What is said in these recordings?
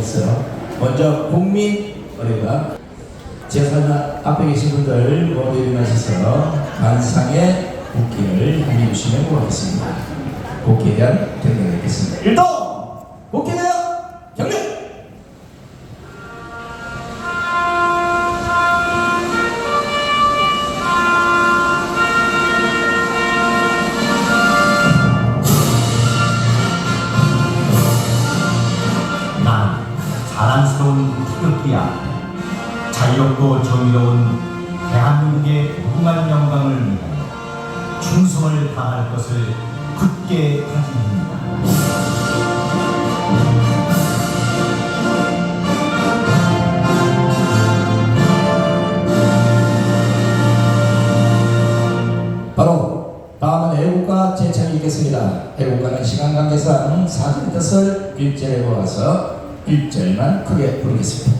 하시면서 먼저 국민 의례가 제사나 앞에 계신 분들 모두 일어나셔서 관상의 국기를 hand해주시면 고맙겠습니다. 국기에 대한 경례를 듣겠습니다. 1동 국기에 대한 경례! 자랑스러운 태극기야, 자유롭고 정의로운 대한민국의 무궁한 영광을 위하여 충성을 다할 것을 굳게 다짐합니다. 바로 다음은 애국가 제창이 있겠습니다. 애국가는 시간 관계상 사전의 뜻을 일절에 모아서 1절만 크게 부르겠습니다.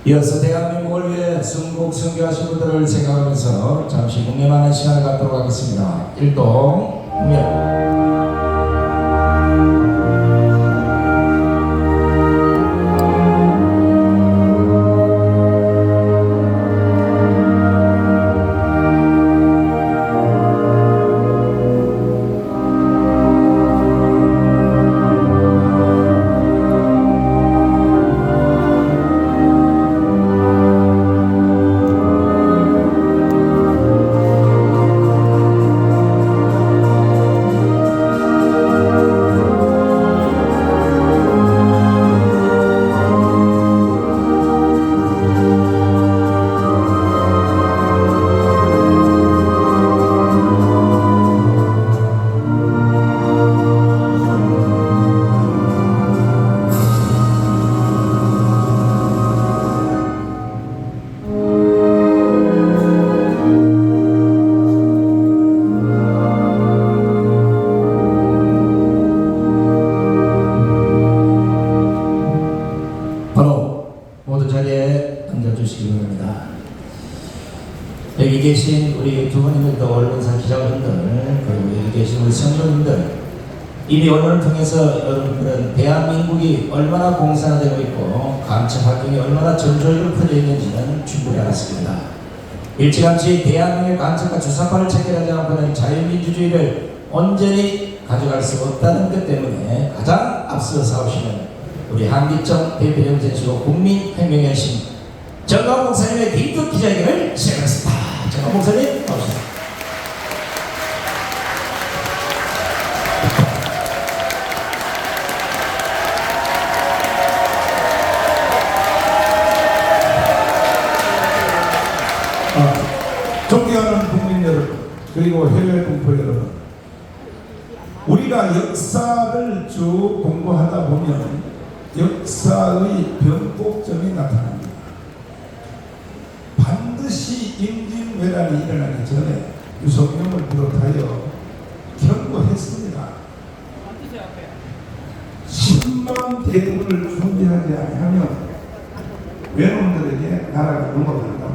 이어서 대한민국을 위해 순국 순교하신 분들을 생각하면서 잠시 묵념하는 시간을 갖도록 하겠습니다. 1동 묵념. 여기 계신 우리 두 분님들도 언론사 기자분들, 그리고 여기 계신 우리 성도님들, 이미 언론을 통해서 여러분들은 대한민국이 얼마나 공산화되고 있고 감청 활동이 얼마나 전조적으로 퍼져 있는지는 충분히 알았습니다. 일찌감치 대한민국의 감청과 주사파를 체결하지 않고는 자유민주주의를 온전히 가져갈 수 없다는 것 때문에 가장 앞서 싸우시는 우리 한기정 대표님 되시고 국민혁명의 신 정광 목사님의 긴급 기자회견을 시작하겠습니다. 정광 목사님 나오십시오. 존경하는 국민 여러분, 그리고 해외 동포 여러분, 우리가 역사를 쭉 공부하다 보면 역사의 변곡점이 나타납니다. 반드시 임진왜란이 일어나기 전에 유성룡을 비롯하여 경고했습니다. 10만 대군을 준비하지 않으면 외놈들에게 나라가 넘어간다고.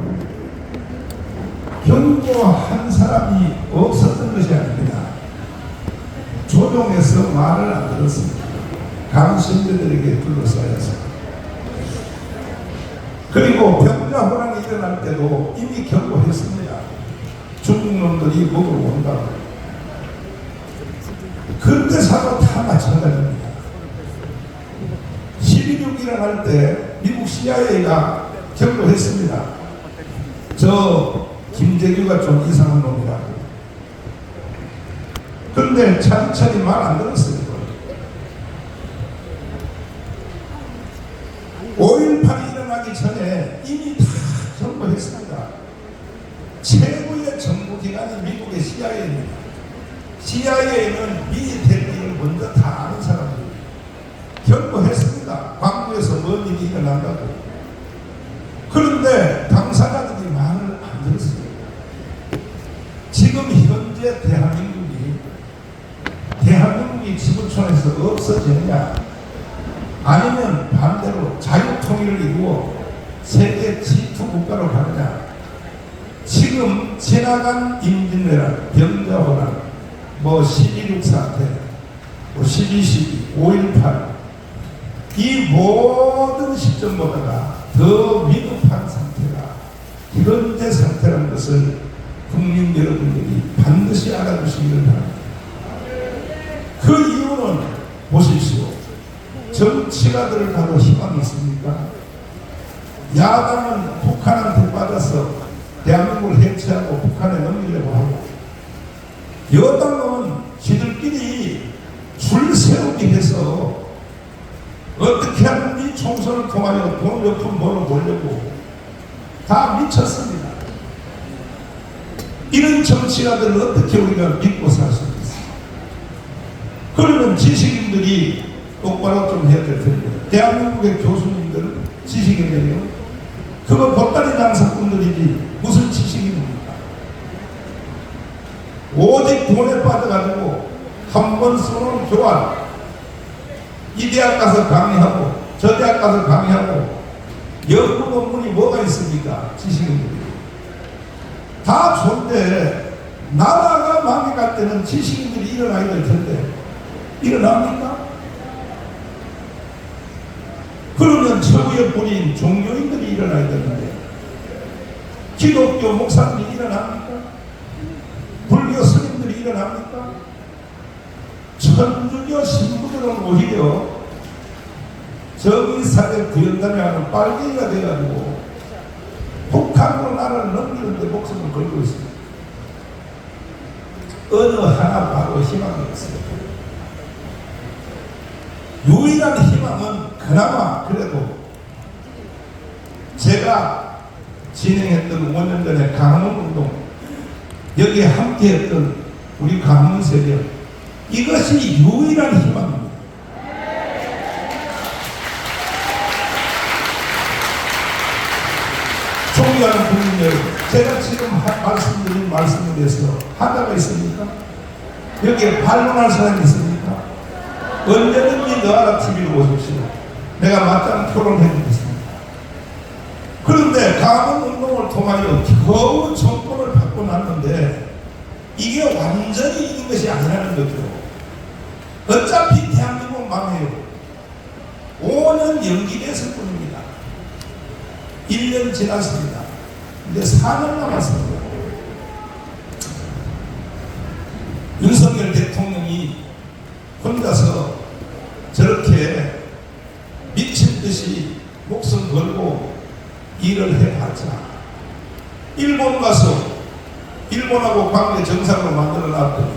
경고한 사람이 없었던 것이 아닙니다. 조종해서 말을 안 들었습니다. 강신들에게 둘러싸여서. 그리고 병자호란이 일어날 때도 이미 경고했습니다. 중국 놈들이 먹으러 온다. 근대사도 다 마찬가지입니다. 12.6 일어날 때 미국 CIA가 경고했습니다. 저 김재규가 좀 이상한 놈이라고. 근데 차근차근 말 안 들었어요. 5.18이 일어나기 전에 이미 다 경고했습니다. 최고의 정보기관이 미국의 CIA입니다. CIA는 미 대비를 먼저 다 아는 사람들입니다. 경고했습니다. 광주에서 뭔 일이 일어난다고. 그런데 당사자들이 말을 안 들었어요. 지금 현재 대한민국이 지구촌에서 없어지느냐, 아니면 반대로 자유통일을 이루어 세계 G2 국가로 가느냐. 지금 지나간 임진왜란, 병자호란, 12.6 사태, 12.12, 5.18 이 모든 시점보다가 더 위급한 상태가 현재 상태라는 것을 국민 여러분들이 반드시 알아주시기를 바랍니다. 그 이유는 보십시오. 정치가들을 가도 희망이 있습니까? 야당은 북한한테 빠져서 대한민국을 해체하고 북한에 넘기려고 하고, 여당은 지들끼리 줄 세우기 해서 어떻게 하면 이 총선을 통하여 돈 몇 푼 벌어보려고 다 미쳤습니다. 이런 정치가들을 어떻게 우리가 믿고 살 수 있겠어요? 그러면 지식인들이 똑바로 좀 해야 될 텐데, 대한민국의 교수님들, 지식인들이요? 그거 보따리 장사꾼들이지 무슨 지식인입니까? 오직 돈에 빠져가지고 한 번 써놓은 교환, 이 대학 가서 강의하고 저 대학 가서 강의하고 연구 논문이 뭐가 있습니까? 지식인들이 다 좋은데, 나라가 망해갈 때는 지식인들이 일어나야 될 텐데 일어납니까? 그러면 최후의 뿌리인 종교인들이 일어나야 되는데 기독교 목사들이 일어납니까? 불교 스님들이 일어납니까? 천주교 신부들은 오히려 정의사회 구현단에 하는 빨갱이가 돼가지고 북한으로 나라를 넘기는데 목숨을 걸고 있습니다. 어느 하나 바로 희망이 없어요. 유일한 희망은 그나마 그래도 제가 진행했던 5년 전에 강원운동, 여기에 함께했던 우리 강원 세력, 이것이 유일한 희망입니다. 존경하는 국민 여러분, 제가 지금 말씀드린 말씀에 대해서 하자가 있습니까? 여기에 반론할 사람이 있습니까? 언제든지 너하라 TV를 오십시오. 내가 맞짱 토론해 주겠습니다. 그런데 강원운동을 통하여 겨우 정권을 받고 났는데 이게 완전히 이긴 것이 아니라는 거죠. 어차피 대한민국 망해요. 5년 연기됐을 뿐입니다. 1년 지났습니다. 이제 4년 남았습니다. 윤석열 대통령이 혼자서 저렇게 미친 듯이 목숨 걸고 일을 해봤자, 일본 가서 일본하고 관계 정상으로 만들어 놨더니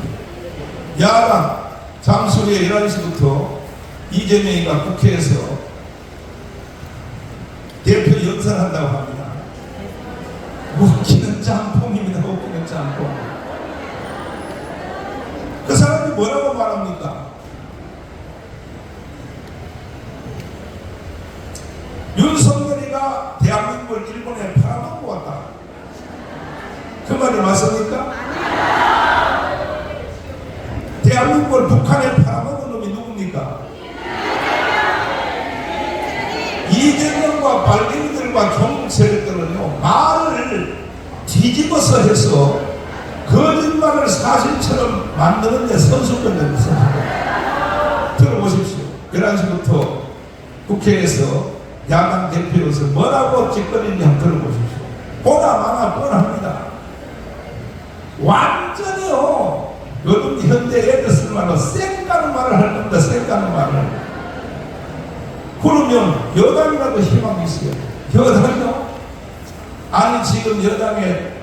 야당 잠수리에 11시부터 이재명이가 국회에서 대표 연설한다고 합니다. 웃기는 짬뽕입니다. 웃기는 짬뽕. 그 사람이 뭐라고 말합니까? 윤석열이가 대한민국을 일본에 팔아먹고 왔다. 그 말이 맞습니까? 대한민국을 북한에 팔아먹은 놈이 누굽니까? 이재명과 빨갱이들과 종북 세력들은요, 말을 뒤집어서 해서 거짓말을 사실처럼 만드는 데 선수권을 있어요. 들어보십시오. 11시부터 국회에서 야당 대표에서 뭐라고 짓거리는지 한번 들어보십시오. 보다 많아 뻔합니다. 완전히요. 요즘 현대 애들 쓰는 말로 쌩까는 말을 할 겁니다. 쌩까는 말을. 그러면 여당이라도 희망이 있어요. 여당이요? 아니 지금 여당의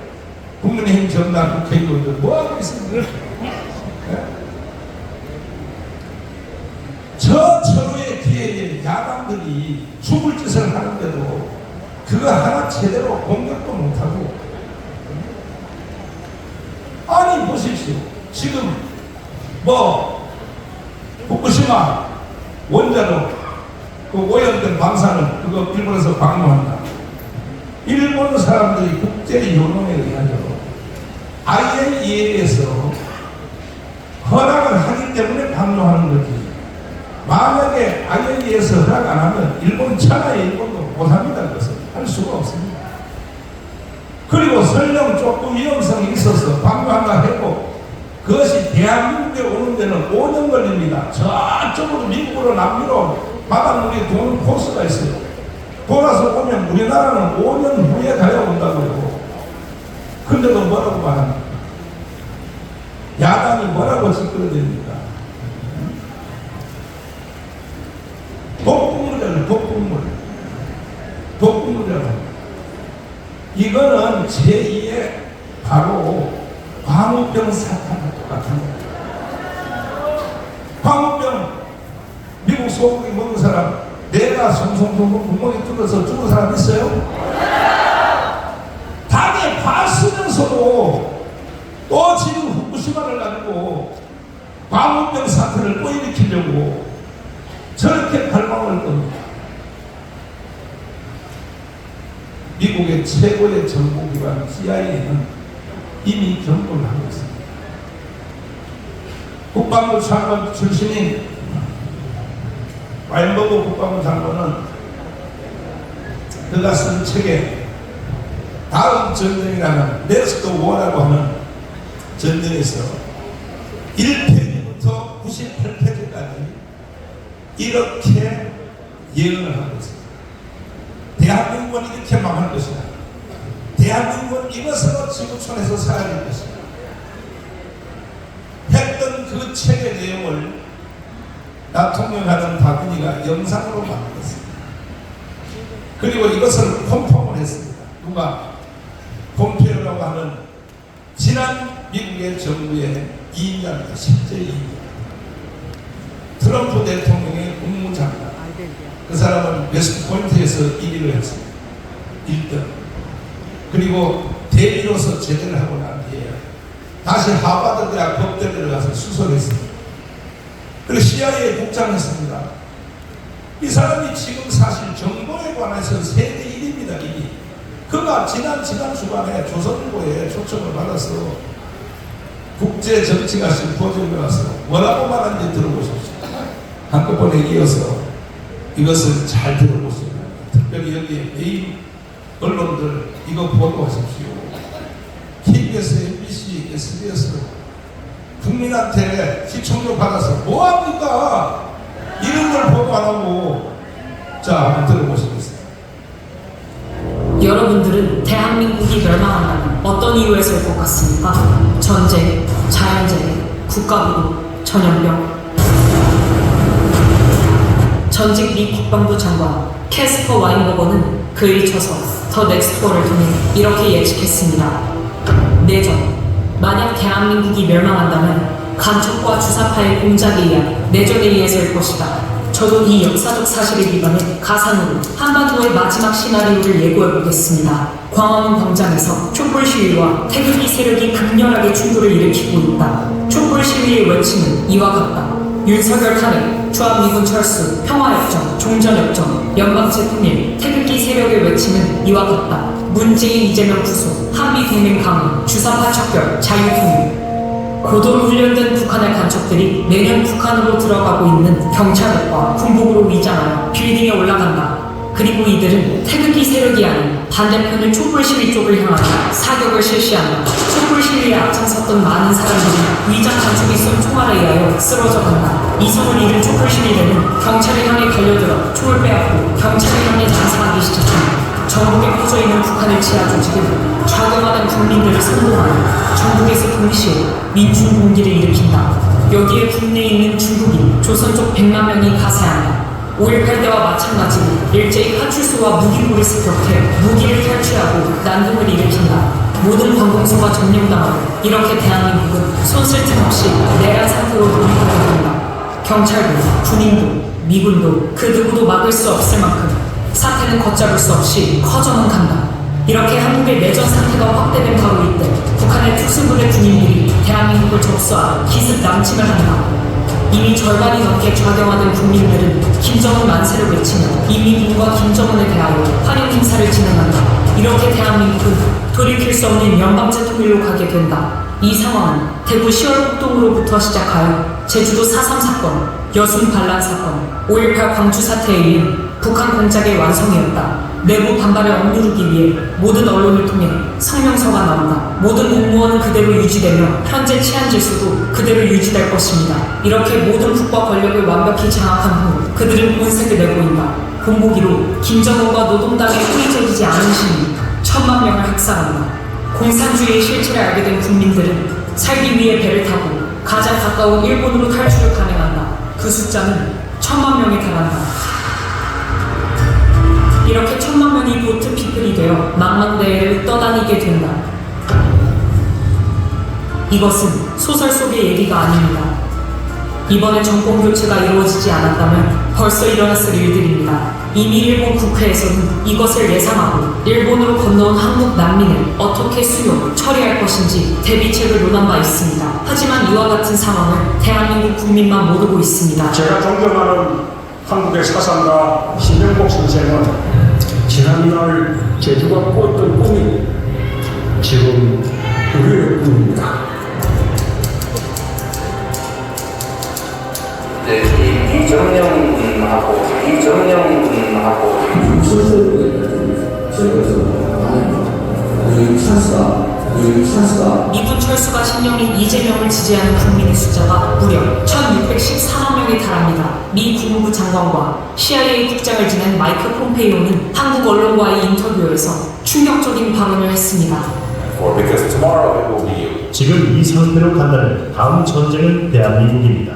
국민의힘 정당 국회의원들 뭐하고 있습니까? 네? 저 철호의 뒤에 야당들이 죽을 짓을 하는데도 그거 하나 제대로 공격도 못하고. 아니 보십시오. 지금 뭐 후쿠시마 원자로 그 오염된 방사능 그거 일본에서 방류한다. 일본 사람들이 국제 요론에 의하여 IAEA에서 허락을 하기 때문에 방류하는 거지. 만약에 IAEA에서 허락 안 하면 일본 천하의 일본도 못합니다. 그것은 할 수가 없습니다. 그리고 설령 조금 위험성이 있어서 방류한다 해도 그것이 대한민국에 오는 데는 5년 걸립니다. 저쪽으로 미국으로 남미로 바닷물이 도는 코스가 있어요. 돌아서 오면 우리나라는 5년 후에 가야 온다고요. 근데도 뭐라고 말합니까? 야당이 뭐라고 짓거려댑니까? 독극물이라는 독극물. 독극물이라는 이거는 제2의 바로 광우병 사탄과 똑같은 거예요. 광우병 미국 소고기 먹는 사람 내가 송송송송 구멍이 뚫려서 죽은 사람 있어요? 당에 봤으면서도 또 지금 후쿠시마를 가지고 광우병 사태를 또 일으키려고 저렇게 발망을 겁니다. 미국의 최고의 정보기관 CIA는 이미 경고를 하고 있습니다. 국방부 장관 출신인 와인버그 국방부 장관은 그가 쓴 책에 다음 전쟁이라는 넥스트 워라고 하는 전쟁에서 1페이지부터 98페이지까지 이렇게 예언을 하고 있습니다. 대한민국은 이렇게 망할 것이다. 대한민국은 이것으로 지구촌에서 사라질 것이다. 했던 그 책의 내용을 대통령하는 박근혜가 영상으로 만들었습니다. 그리고 이것을 폼폼을 했습니다. 누가? 폼페오라고 하는 지난 미국의 정부의 2인자입니다. 실제 2인자. 트럼프 대통령의 국무장관. 그 사람은 웨스트포인트에서 1위를 했습니다. 1등. 그리고 대리로서 제대를 하고 난 뒤에 다시 하버드 대학 법대를 가서 수석했습니다. 그리고 CIA에 국장했습니다. 이 사람이 지금 사실 정보에 관해서 세계 1위입니다. 1위. 그가 지난 주간에 조선일보에 초청을 받아서 국제정치가 심포지엄에 와서 뭐라고 말하는지 들어보십시오. 한꺼번에 이어서 이것을 잘 들어보시기 바랍니다. 특별히 여기 메인 언론들 이거 보도하십시오. KBS, MBC, SBS 국민한테 시청료 받아서 뭐합니까? 이런 걸 보도 안 하고. 자, 한번 들어보시겠습니다. 여러분들은 대한민국이 멸망한다면 어떤 이유에서일 것 같습니까? 전쟁, 자연재해, 국가부도, 전염병. 전직 미 국방부 장관 캐스퍼 와인버거는 글을 쳐서 더 넥스트워를 통해 이렇게 예측했습니다. 내전. 만약 대한민국이 멸망한다면 간첩과 주사파의 공작에 의한 내전에 의해서일 것이다. 저도 이 역사적 사실에 기반해 가상으로 한반도의 마지막 시나리오를 예고해보겠습니다. 광화문 광장에서 촛불 시위와 태극기 세력이 극렬하게 충돌을 일으키고 있다. 촛불 시위의 외침은 이와 같다. 윤석열 탄핵, 주한미군 철수, 평화협정, 종전협정, 연방제 통일, 태극기 세력의 외침은 이와 같다. 문재인, 이재명 구속, 한미동맹 강화, 주사파 척결, 자유통일. 고도로 훈련된 북한의 간첩들이 매년 북한으로 들어가고 있는 경찰과 군복으로 위장하여 빌딩에 올라간다. 그리고 이들은 태극기 세력이 아닌 반대편의 촛불 시위 쪽을 향하여 사격을 실시한다. 촛불 시위에 앞장섰던 많은 사람들이 위장 간첩이 쏜 총알에 의하여 쓰러져 간다. 이성을 잃은 촛불 시위대는 경찰을 향해 달려들어 총을 빼앗고 경찰을 향해 장사하기 시작한다. 전국에 퍼져 있는 북한의 지하 조직은 좌경화된 국민들을 선동하여 전국에서 동시에 민중 공기를 일으킨다. 여기에 국내에 있는 중국인, 조선 쪽 100만 명이 가세한다. 5.18 때와 마찬가지로 일제히 파출소와 무기고를 습격해 무기를 탈취하고 난동을 일으킨다. 모든 관공서가 점령당하고 이렇게 대한민국은 손쓸 틈 없이 내란 상태로 돌입하게 된다. 경찰도, 군인도, 미군도 그 누구도 막을 수 없을 만큼 사태는 걷잡을 수 없이 커져만 간다. 이렇게 한국의 내전 상태가 확대된 바로 이때 북한의 특수부대 군인들이 대한민국을 접수하여 기습 남침을 한다. 이미 절반이 넘게 좌경화된 국민들은 김정은 만세를 외치며 인민군과 김정은에 대하여 환영 행사를 진행한다. 이렇게 대한민국은 돌이킬 수 없는 연방제 통일로 가게 된다. 이 상황은 대구 10월 폭동으로부터 시작하여 제주도 4.3 사건, 여순 반란 사건, 5.18 광주 사태에 이은 북한 공작의 완성이었다. 내부 반발을 억누르기 위해 모든 언론을 통해 성명서가 나온다. 모든 공무원은 그대로 유지되며 현재 치안 질서도 그대로 유지될 것입니다. 이렇게 모든 국가 권력을 완벽히 장악한 후 그들은 본색을 내보인다. 본보기로 김정은과 노동당에 호의적이지 않은 시민 1,000만 명을 학살한다. 공산주의의 실체를 알게 된 국민들은 살기 위해 배를 타고 가장 가까운 일본으로 탈출을 감행한다. 그 숫자는 1,000만 명에 달한다. 이렇게 1,000만 명이 보트 피플이 되어 망망대해를 떠다니게 된다. 이것은 소설 속의 얘기가 아닙니다. 이번에 정권 교체가 이루어지지 않았다면 벌써 일어났을 일들입니다. 이미 일본 국회에서는 이것을 예상하고 일본으로 건너온 한국 난민을 어떻게 수용, 처리할 것인지 대비책을 논한 바 있습니다. 하지만 이와 같은 상황을 대한민국 국민만 모르고 있습니다. 제가 존경하는 한국의 사상가 신명복 선생은 지난날 제주가 꿨던 꿈이 지금 우리의 꿈입니다. 네, 이정영하고 미군 철수가 신령인 이재명을 지지하는 국민의 숫자가 무려 1,614만 명에 달합니다. 미 국무부 장관과 CIA 국장을 지낸 마이크 폼페이오는 한국 언론과의 인터뷰에서 충격적인 발언을 했습니다. Because tomorrow it will be you. 지금 이 상태로 간다면 다음 전쟁은 대한민국입니다.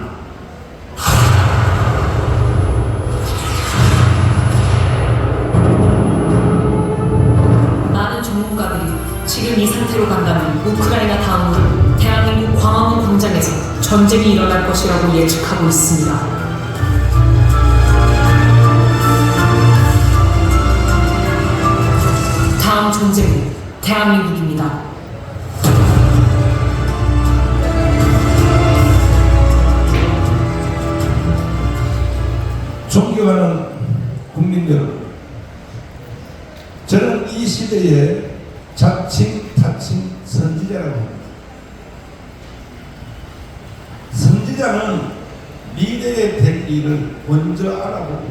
많은 전문가들이 지금 이 상태로 간다면 우크라이나 다음으로 대한민국 광화문 광장에서 전쟁이 일어날 것이라고 예측하고 있습니다. 다음 전쟁은 대한민국입니다. 존경하는 국민 여러분, 저는 이 시대의 자칭 타칭 선지자라고 합니다. 선지자는 미래의 될 일을 먼저 알아보고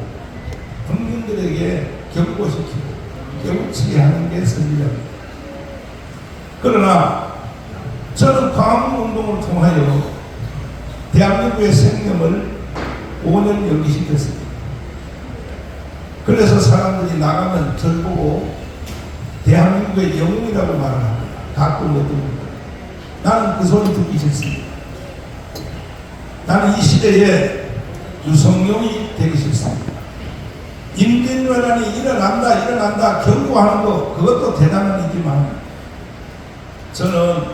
국민들에게 경고시키고 깨우치게 하는 게 선지자입니다. 그러나 저는 광화문 운동을 통하여 대한민국의 생명을 5년 연기시켰습니다. 그래서 사람들이 나가면 절 보고 대한민국의 영웅이라고 말을 합니다. 가끔 어떤 분들. 나는 그 소리 듣기 싫습니다. 나는 이 시대에 유성룡이 되기 싫습니다. 인민왜란이 일어난다 경고하는 거, 그것도 대단한 일이지만 저는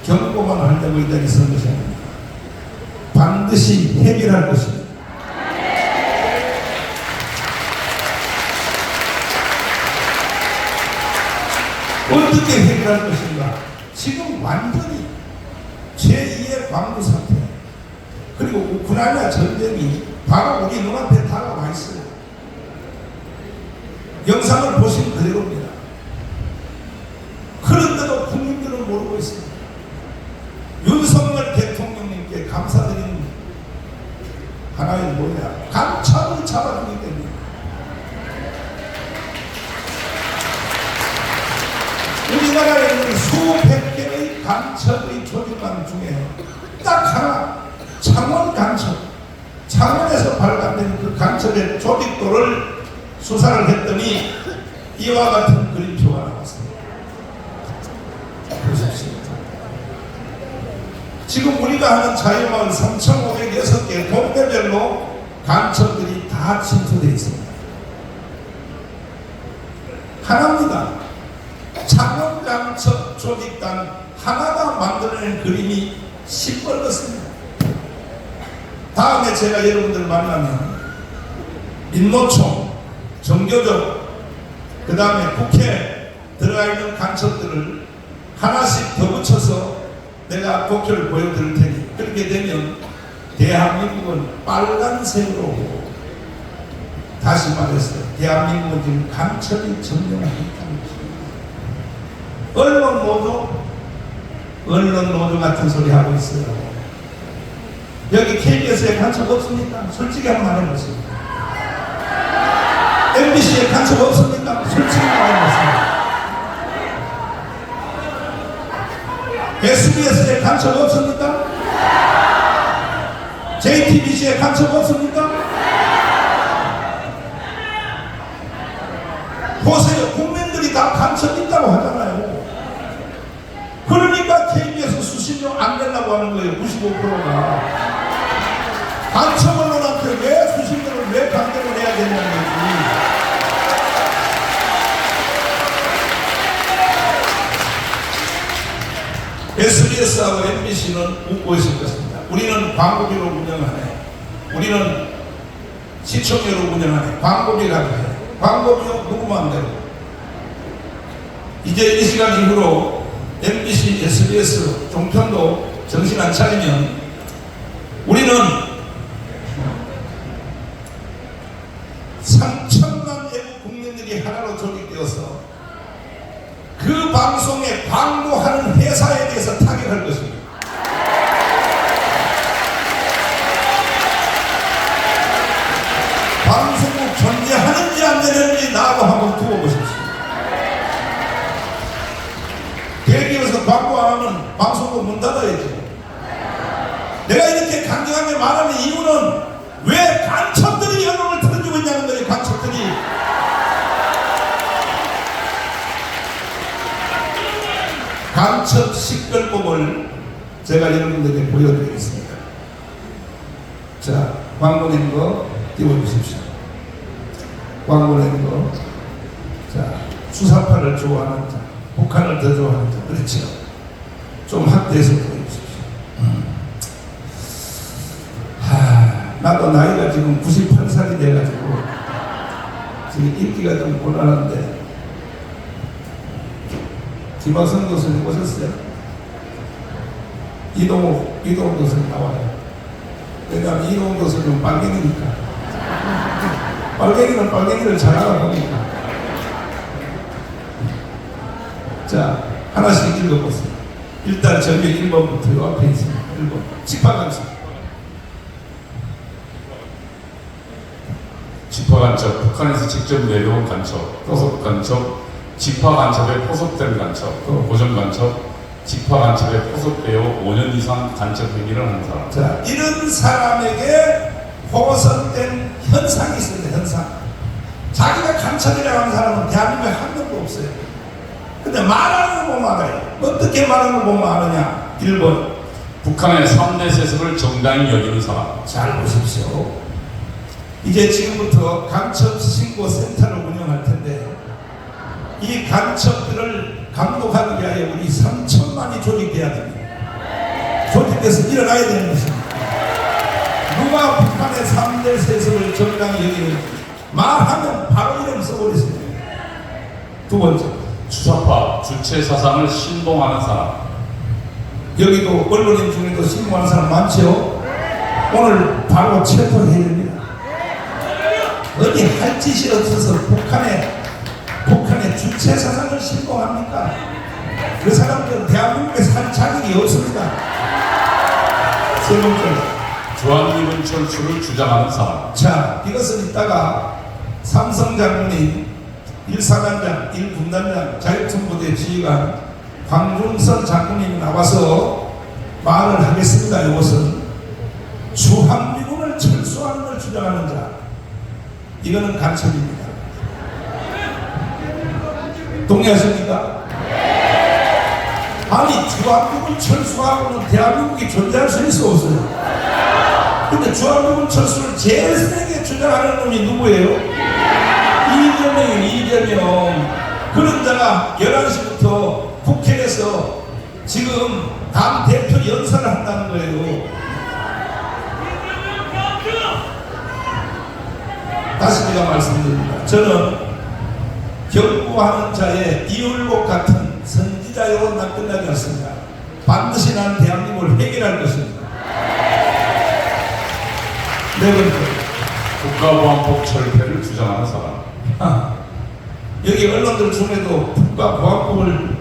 경고만 하려고 이 자리에 선 것이 아닙니다. 반드시 해결할 것입니다. 어떻게 해결할 것인가? 지금 완전히 제2의 광부 사태, 그리고 우크라이나 전쟁이 바로 우리 눈앞에 다가와 있어요. 영상을 보시면 그대로입니다. 그런데도 국민들은 모르고 있습니다. 윤석열 대통령님께 감사드리는 하나의 뭐냐? 감찰을 잡아주기 때문에. 우리나라에 있는 수백 개의 간첩의 조직만 중에 딱 하나, 창원 간첩, 창원에서 발간된 그 간첩의 조직도를 수사를 했더니 이와 같은 그림표가 나왔습니다. 보십시오. 지금 우리가 하는 자유마을 3,506개 동네별로 간첩들이 다 침투되어 있습니다. 하나입니다. 창원간첩 조직단 하나가 만들어낸 그림이 시뻘겋습니다. 다음에 제가 여러분들 만나면 민노총, 정교조, 그 다음에 국회 들어가 있는 간첩들을 하나씩 더 붙여서 내가 도표를 보여드릴 테니 그렇게 되면 대한민국은 빨간색으로, 다시 말해서 대한민국은 지금 간첩이 점령하고 있다는 것입니다. 언론 노조 같은 소리 하고 있어요. 여기 KBS에 간첩 없습니까? 솔직히 한번 말해보세요. MBC에 간첩 없습니까? 솔직히 말해보세요. SBS에 간첩 없습니까? JTBC에 간첩 없습니까? 보세요. 국민들이 다 간첩 있다고 하잖아요. 그러니까 KBS 수신료 안 내려고 하는 거예요. 95%가. 간첩 언론한테 왜 수신료를 왜 강제로 내야 되냐는 거지. SBS하고 MBC는 웃고 있을 것입니다. 우리는 광고비로 운영하네. 우리는 시청료로 운영하네. 광고비라고 해. 광고비요? 누구 마음대로. 이제 이 시간 이후로 MBC, SBS, 종편도 정신 안 차리면 우리는 3천만 외국 국민들이 하나로 조직되어서 그 방송에 광고하는 회사에 대해서 타격할 것입니다. 방송국 존재하는지 안 되는지 나하고 한번 두고 보십시오. 대기업에서 광고 안 하면 방송국 문 닫아야지. 내가 이렇게 강경하게 말하는 이유는 왜 간첩들이 여론을 틀어주고 있냐는 거예요. 간첩들이. 간첩 식별법을 제가 여러분들에게 보여드리겠습니다. 자, 광고 낸 거 띄워주십시오. 광고 낸 거. 자, 수사파를 좋아하는 자, 북한을 더 좋아하는 자, 그렇죠. 좀 확대해서 보여주십시오. 나도 나이가 지금 98살이 돼가지고 지금 인기가 좀 곤란한데, 김학성 교수님 오셨어요? 이동욱 교수님 나와요. 왜냐하면 이동욱 교수님 빨갱이니까. 빨갱이는 빨갱이를 잘 알아보니까. 자, 하나씩 읽어보세요. 일단 저기 1번부터 요 앞에 있습니다. 1번. 집합간첩. 집합간첩, 북한에서 직접 내려온 간첩, 포섭간첩, 집합간첩에 포섭된 간첩, 고정간첩, 집합간첩에 포섭되어 5년 이상 간첩 행위를 하는 사람. 자, 이런 사람에게 포섭된 현상이 있습니다. 현상. 자기가 간첩이라고 하는 사람은 대한민국에 한 명도 없어요. 근데 말하는 거 보면 알아요. 어떻게 말하는 거 보면 아느냐. 1번. 북한의 3대 세습을 정당히 여기는 사람. 잘 보십시오. 이제 지금부터 간첩 신고센터를 운영할 텐데, 이 간첩들을 감독하기 위하여 우리 3천만이 조직돼야 됩니다. 조직돼서 일어나야 되는 것입니다. 누가 북한의 3대 세습을 정당히 여기는지 말하면 바로 이름 써버리세요. 두 번째. 주사파, 주체 사상을 신봉하는 사람. 여기도 언론인 중에도 신고하는 사람 많죠? 오늘 바로 체포해야 됩니다. 어디 할 짓이 없어서 북한의 주체 사상을 신봉합니까? 그 사람들은 대한민국에 살 자격이 없습니다. 세 번째. 주한미군 철수를 주장하는 사람. 자, 이것은 이따가 삼성 장군이 1사단장, 1군단장, 자유통부대 지휘관 광중선 장군님이 나와서 말을 하겠습니다. 이것은 주한미군을 철수하는 걸 주장하는 자, 이거는 간첩입니다. 동의하십니까? 아니 주한미군 철수하고는 대한민국이 존재할 수 있어 없어요? 근데 주한미군 철수를 제일 세게 주장하는 놈이 누구예요? 이재명이에요. 이재명. 그런 자가 11시부터 국회에서 지금 당 대표 연설을 한다는 거예요. 다시 제가 말씀드립니다. 저는 경고하는 자의 이율복 같은 선지자요 난 끝나지 않습니다. 반드시 난 대한민국을 해결할 것입니다. 네 번째, 국가보안법 철폐를 주장하는 사람. 여기 언론들 중에도 국가보안법을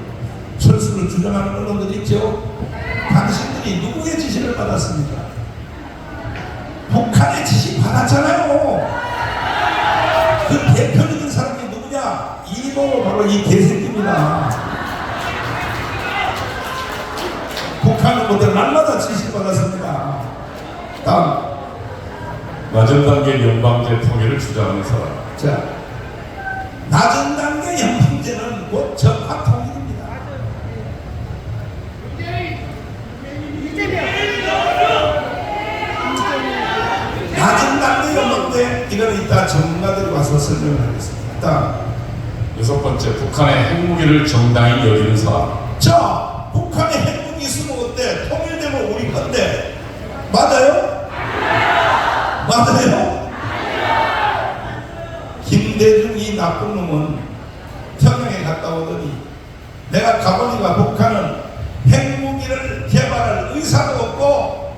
철수를 주장하는 언론들이 있죠. 당신들이 누구의 지시를 받았습니까? 북한의 지시 받았잖아요. 그 대표적인 사람이 누구냐? 이모 바로 이 개새끼입니다. 북한은 모두 날마다 지시를 받았습니다. 다음. 낮은 단계 연방제 통일을 주장하는 사람. 자, 낮은 단계 연방제는 곧 적화 통일입니다. 낮은 단계 연방제 이거는 이따 전문가들이 와서 설명을 하겠습니다. 다음. 여섯 번째, 북한의 핵무기를 정당히 여기는 사람. 자, 북한에 핵무기 있으면 어때? 통일되면 우리 건데. 맞아요? 맞아요? 김대중 이 나쁜 놈은 평양에 갔다 오더니 내가 가보니까 북한은 핵무기를 개발할 의사도 없고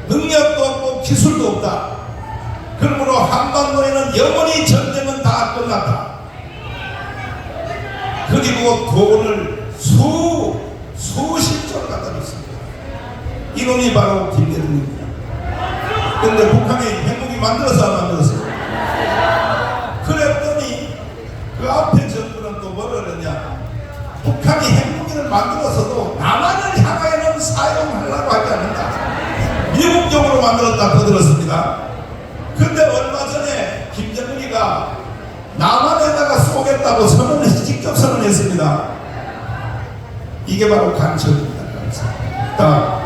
능력도 없고 기술도 없다. 그러므로 한반도에는 영원히 전쟁은 다 끝났다. 그리고 돈을 수십조를 갖다 줬습니다. 이놈이 바로 김대중입니다. 근데 북한이 핵무기 만들어서 안 만들었어요? 그랬더니 그 앞에 정부는 또 뭐라 그랬냐? 북한이 핵무기를 만들어서도 남한을 향하여는 사용하려고 하지 않는다. 미국적으로 만들었다 그 들었습니다. 근데 얼마 전에 김정은이가 남한에다가 쏘겠다고 직접 선언했습니다. 이게 바로 간첩입니다. 간첩.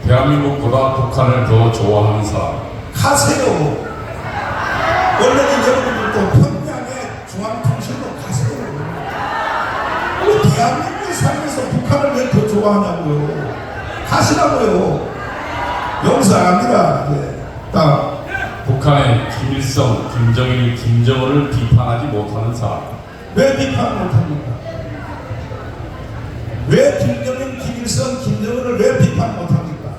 대한민국보다 북한을 더 좋아하는 사람. 가세요. 원래는 여러분들도 평양에 중앙통신도 가세요. 왜 대한민국에 살면서 북한을 왜 더 좋아하냐고요. 가시라고요. 용서 안 합니다. 네. 다음. 북한의 김일성, 김정일, 김정은을 비판하지 못하는 사람. 왜 비판 못합니까? 왜 김정일, 김일성, 김정은을 왜 비판 못합니까?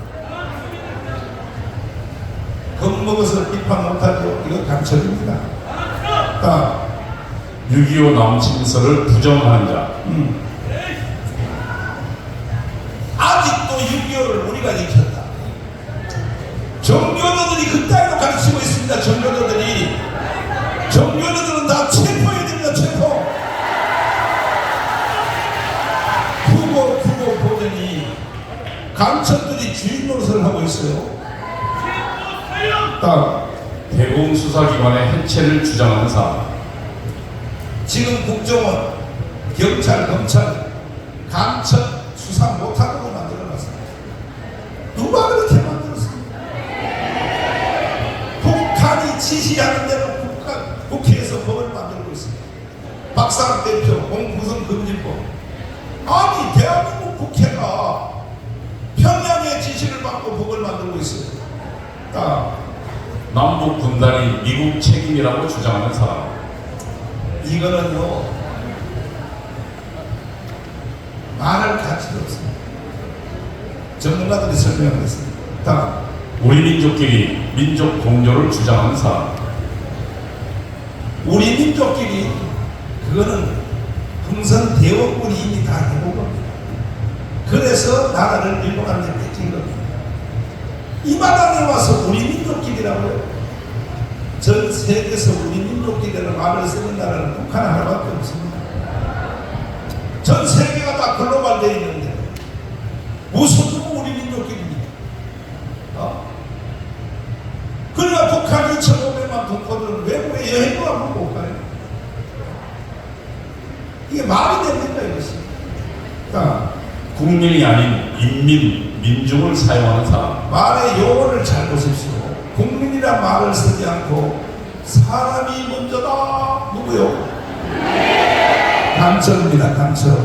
겁먹어서 비판 못하죠. 이거 간첩입니다. 다음. 6.25 남침서를 부정하는 자. 아직도 6.25를 우리가 지켰다. 정교조들이 그따위로 가르치고 있습니다. 정교조들이. 정교조들은 다 체포해야 됩니다. 체포. 구고 보더니 간첩들이 주인 노릇을 하고 있어요. 다음. 대공수사기관의 해체를 주장하는 사람. 지금 국정원, 경찰, 검찰, 간첩 수사 못하도록 만들어놨습니다. 누가 그렇게 만들었습니까? 북한이 지시하는 대로 국회에서 법을 만들고 있습니다. 박상 대표, 공무선 금지법. 아니, 대한민국 국회가 평양의 지시를 받고 법을 만들고 있어요. 남북 분단이 미국 책임이라고 주장하는 사람. 이거는요, 말할 가치도 없습니다. 전문가들이 설명하겠습니다. 우리 민족끼리 민족 공조를 주장하는 사람. 우리 민족끼리 그거는 흥선 대원군이 이미 다 해본 겁니다. 그래서 나라를 일본한테 뺏긴 겁니다. 이 마당에 와서 우리 민족끼리라고요. 전 세계에서 우리 민족끼리라는 말을 쓰는 나라는 북한 하나밖에 없습니다. 전 세계가 다 글로벌 되어 있는데 무슨 누구 우리 민족끼리입니까? 그러니까 북한 2,500만 동포들은 외국에 여행도 안 하고 못 가요. 이게 말이 됩니까 이것이? 국민이 아닌 인민, 민중을 사용하는 사람. 말의 용어를 잘 보십시오. 국민이란 말을 쓰지 않고 사람이 먼저다. 누구요? 간첩입니다. 간첩.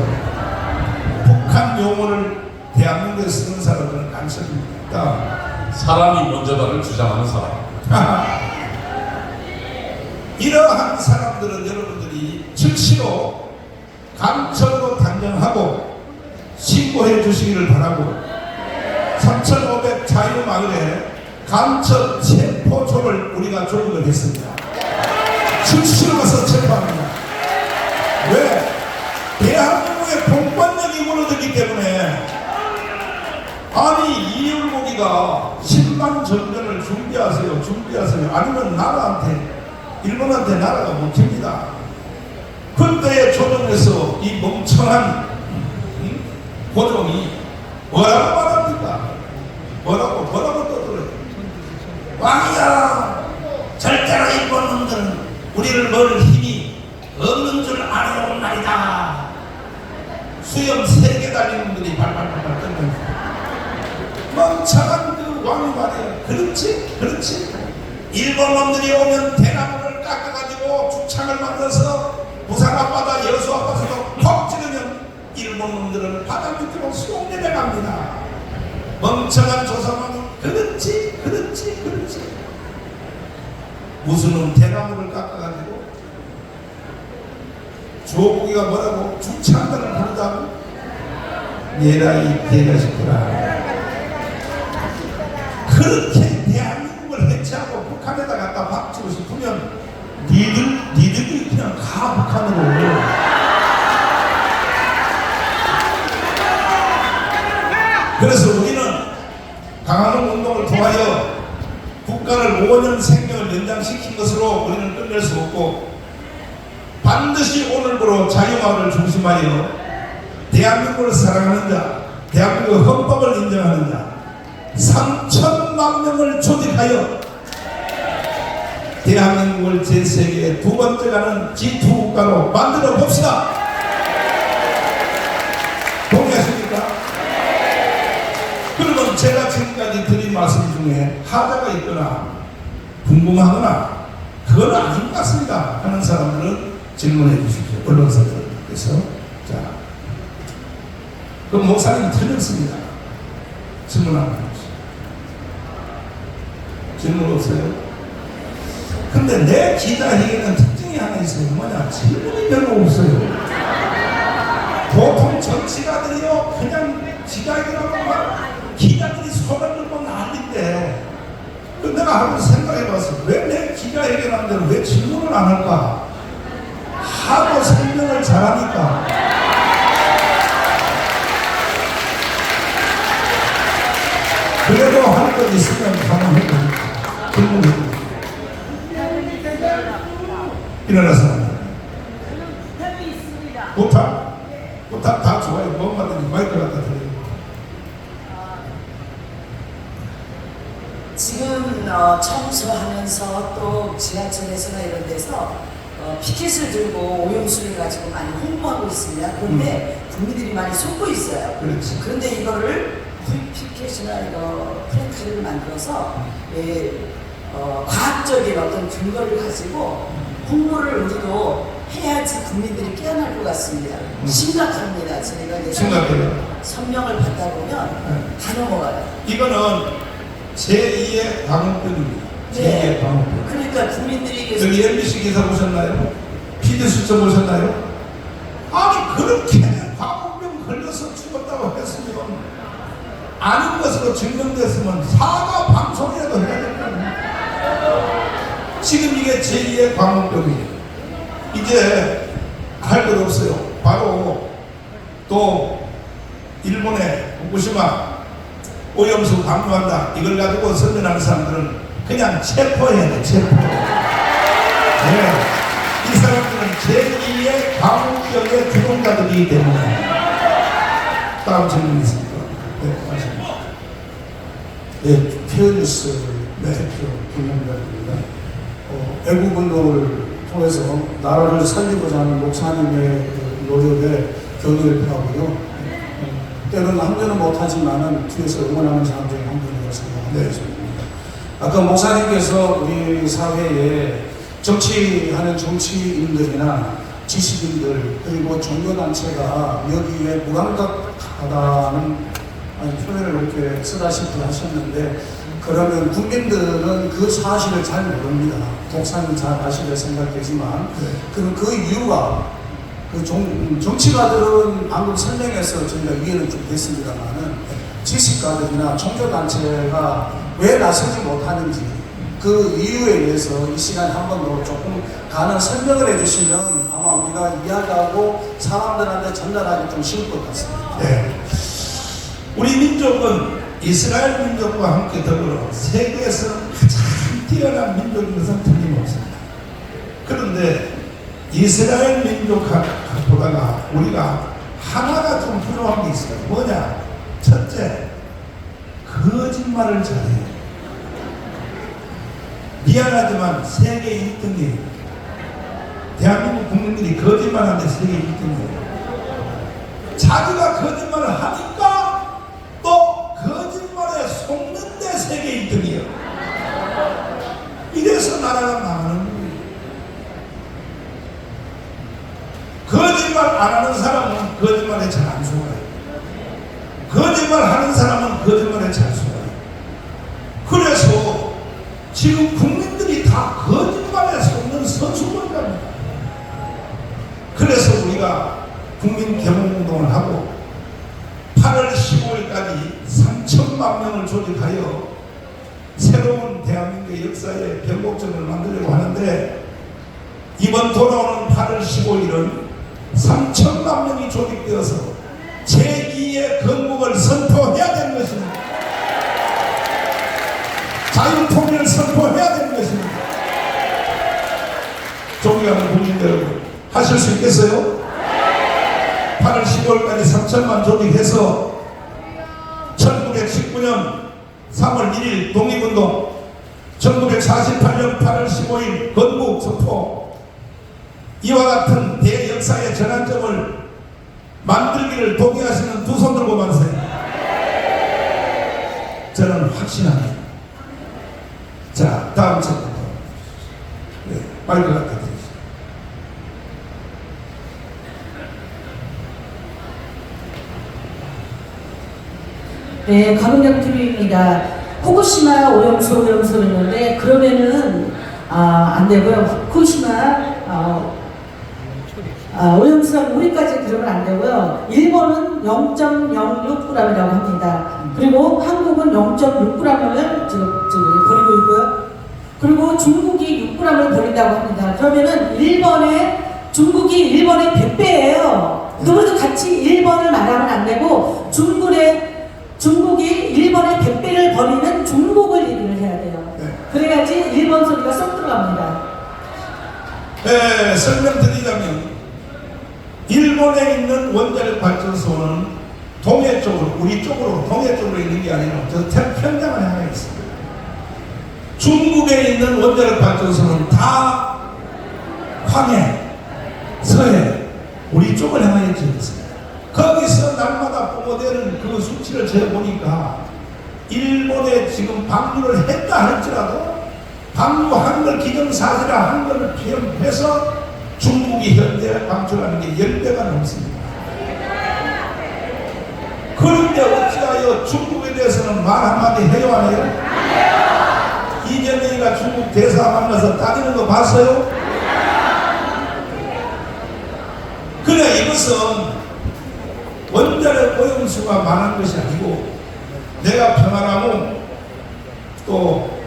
북한 용어를 대한민국에 쓰는 사람은 간첩입니다. 사람이 먼저다를 주장하는 사람. 이러한 사람들은 여러분들이 즉시로 간첩으로 단정하고 신고해 주시기를 바라고 3,500 자유마을에 간첩 체포조를 우리가 조직을 했습니다. 즉시로 가서 체포합니다. 왜? 대한민국의 공권력이 무너졌기 때문에. 아니 이율목이가 10만 전전을 준비하세요. 아니면 나라한테 일본한테 나라가 못합니다. 그때의 조정에서 이 멍청한 고종이 뭐라고 말합니까? 뭐라고 떠들어요. 왕이야, 절대로 일본놈들은 우리를 먹을 힘이 없는 줄 알아온 날이다. 수염 3개 달린 놈들이 발발발발 떨면서 멍청한 그 왕이 말이야. 그렇지. 일본 놈들이 오면 대나무를 깎아가지고 죽창을 만들어서 부산 앞바다 여수 앞바다도 콕 찌르면 일본 놈들은 바다 밑으로 쏙 내려갑니다. 멍청한 조선왕이 그렇지. 무슨 놈 대나무를 깎아가지고 조국이가 뭐라고 죽창단을 부르다고? 얘라 이 대가시구나. 그렇게 대한민국을 해체하고 북한에다 갖다 박치고 싶으면 니들이 그냥 가 북한으로. 그래서 우리는 강화문 운동을 통하여 국가를 5년 생명을 연장시킨 것으로 우리는 끝낼 수 없고 반드시 오늘부로 자유마을을 중심하여 대한민국을 사랑하는 자, 대한민국 헌법을 인정하는 자 3천만 명을 조직하여 대한민국을 제3계의 두 번째 가는 G2 국가로 만들어 봅시다. 동의하십니까? 그러면 제가 지금까지 드린 말씀 중에 하자가 있거나 궁금하거나 그건 아닌 것 같습니다 하는 사람들은 질문해 주십시오. 언론사들께서. 자, 그럼 목사님 틀렸습니다. 질문 한번 해주십시오. 질문 없어요? 근데 내 기자회견은 특징이 하나 있어요. 뭐냐? 질문이 별로 없어요. 보통 정치가들이요 그냥 기자회견하고 막 기자들이 손을 들고 난리인데 내가 한번 생각해봤어. 왜 내 기자회견하는데 왜 질문을 안 할까? 하도 설명을 잘하니까. 그래도 할 것 있으면 가능해요. 질문해. 일어나서 부탁 다 좋아요. 뭐만든지 마이크 갖다 드려요. 지금 청소하면서 또 지하철에서나 이런 데서 피켓을 들고 오염수를 가지고 많이 홍보하고 있습니다. 그런데 국민들이 많이 속고 있어요. 그렇지. 그런데 이거를 피켓이나 이거 프랭카드를 만들어서 과학적인 어떤 근거를 가지고 홍보를 우리도 해야지 국민들이 깨어날 것 같습니다. 심각합니다. 저희가 이제 선명을 받다 보면 다 넘어가요. 이거는 제2의 광우병입니다. 제2의 광우병. 그러니까 국민들이 여기 MBC 기사 보셨나요? PD수첩 보셨나요? 아니 그렇게 광우병 걸려서 죽었다고 했으면 아닌 것으로 증명됐으면 사과 방송이라도 해야 될 거예요. 지금 이게 제2의 광우병이에요. 이제 할 것 없어요. 바로 또 일본의 후쿠시마 오염수 방류한다. 이걸 가지고 선전하는 사람들은 그냥 체포해야 돼. 체포. 네. 이 사람들은 제2의 광우병의 주동자들이기 때문에. 다음 질문 있습니까? 네, 맞습니다. 네, 피어뉴스 대표 김영달입니다. 애국운동을 통해서 나라를 살리고자 하는 목사님의 그 노력에 경의를 표하고요. 때로는 합류는 못하지만은 뒤에서 응원하는 사람 중에 한 분이라고 생각합니다. 아까 목사님께서 우리 사회에 정치하는 정치인들이나 지식인들 그리고 종교단체가 여기에 무감각하다는 표현을 이렇게 쓰다시피 하셨는데, 그러면 국민들은 그 사실을 잘 모릅니다. 목사님 잘 아시려 생각되지만 그럼 그 이유가 그 정치가들은 방금 설명해서 저희가 이해는 좀 됐습니다만은 지식가들이나 종교단체가 왜 나서지 못하는지 그 이유에 대해서 이 시간에 한 번 더 조금 가는 설명을 해주시면 아마 우리가 이야기하고 사람들한테 전달하기 좀 쉬울 것 같습니다. 네. 우리 민족은 이스라엘 민족과 함께 더불어 세계에서 가장 뛰어난 민족인 것은 틀림없습니다. 그런데 이스라엘 민족보다가 우리가 하나가 좀 부족한 게 있어요. 뭐냐? 첫째, 거짓말을 잘해요. 미안하지만 세계 1등이에요. 대한민국 국민들이 거짓말하는데 세계 1등이에요. 자기가 거짓말을 하니까 또 거짓말에 속는데 세계 1등이에요. 이래서 나라가 망하는 거예요. 거짓말 안 하는 사람은 거짓말에 잘 안 속아요. 거짓말 하는 사람은 거짓말에 잘 속아요. 그래서 지금 국민들이 다 거짓말에 속는 선수들입니다. 그래서 우리가 국민 개몽운동을 하고 8월 15일까지 3천만 명을 조직하여 새로운 대한민국의 역사의 변곡점을 만들려고 하는데, 이번 돌아오는 8월 15일은 3천만 명이 조직되어서 제2의 건국을 선포해야 되는 것입니다. 자유통일을 선포해야 되는 것입니다. 존경하는 국민 여러분, 하실 수 있겠어요? 8월 15일까지 3천만 조직해서 1919년 3월 1일 독립운동, 1948년 8월 15일 건국 선포, 이와 같은 대역사의 전환점을 만들기를 동의하시는 두 손 들고 만세요. 저는 확신합니다. 자, 다음 책부터. 네, 마이크 갖다 드리겠습니다. 네, 가문역 TV입니다. 후쿠시마 오염수 있는데 그러면은 안 되고요. 후쿠시마 오염수는 우리까지 그러면 안 되고요. 일본은 0.06g이라고 합니다. 그리고 한국은 0.6g을 지금 버리고 있고요. 그리고 중국이 6g을 버린다고 합니다. 그러면은 중국이 일본의 100배예요. 그것도 같이 일본을 말하면 안 되고 중국이 일본의 100배를 버리는 중국을 얘기를 해야 돼요. 그래야지 일본 소리가 쏙 들어갑니다. 네, 설명드리자면 일본에 있는 원자력 발전소는 동해 쪽으로, 우리 쪽으로, 동해 쪽으로 있는 게 아니라 저 태평양을 향해 있습니다. 중국에 있는 원자력 발전소는 다 황해, 서해, 우리 쪽을 향하여 지었습니다. 거기서 날마다 뿜어대는 그 수치를 재보니까 일본에 지금 방류를 했다 할지라도 방류한 걸 기정사실화 한 걸 표현해서 중국이 현재 방출하는 게 10배가 넘습니다. 그런데 어찌하여 중국에 대해서는 말 한마디 해요 안 해요? 이재명이가 중국 대사 만나서 따지는 거 봤어요? 그래, 이것은 원자력 오염수가 많은 것이 아니고, 내가 평화나무 또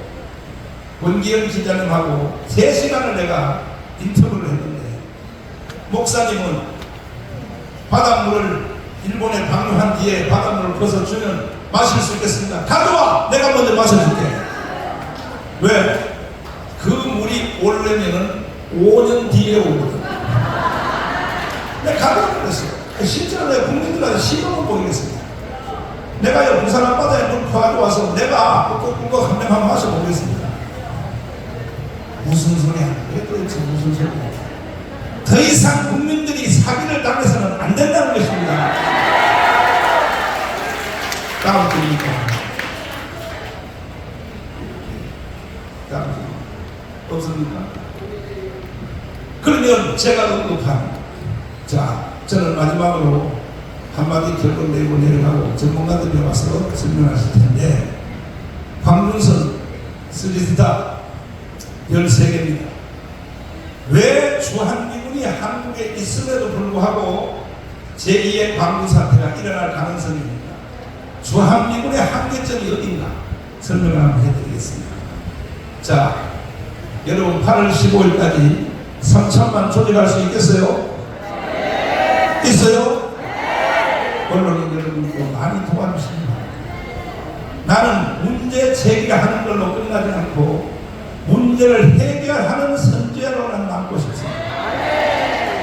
원기영 기자님하고 3시간을 내가 인터뷰를 했는데, 목사님은 바닷물을 일본에 방류한 뒤에 바닷물을 벗어주면 마실 수 있겠습니다. 가져와! 내가 먼저 마셔줄게. 왜? 그 물이 오려면은 5년 뒤에 오거든. 내가 가져와 그랬어요. 실제로 내가 국민들한테 시범을 보이겠습니다. 내가 이 부산 앞바다에 물 가져와서 내가 꿀꺽꿀꺽 한 병 한번 마셔보겠습니다. 무슨 소리 하는 거예요? 도대체 무슨 소리야? 더 이상 국민들이 사기를 당해서는 안 된다는 것입니다. 다음 주입니까? 다음 주 없습니까? 그러면 제가 언급한, 자, 저는 마지막으로 한마디 결론 내고 내려가고 전문가들이 와서 설명하실 텐데, 황준선 쓰리스타 13개입니다. 왜 주한미군이 한국에 있음에도 불구하고 제2의 광부 사태가 일어날 가능성이 있는가? 주한미군의 한계점이 어딘가 설명을 한번 해드리겠습니다. 자, 여러분 8월 15일까지 3천만 조직할 수 있겠어요? 네. 있어요? 네. 언론인 여러분도 많이 도와주십니다. 나는 문제 제기하는 걸로 끝나지 않고 문제를 해결하는 선제로는 남고 싶습니다.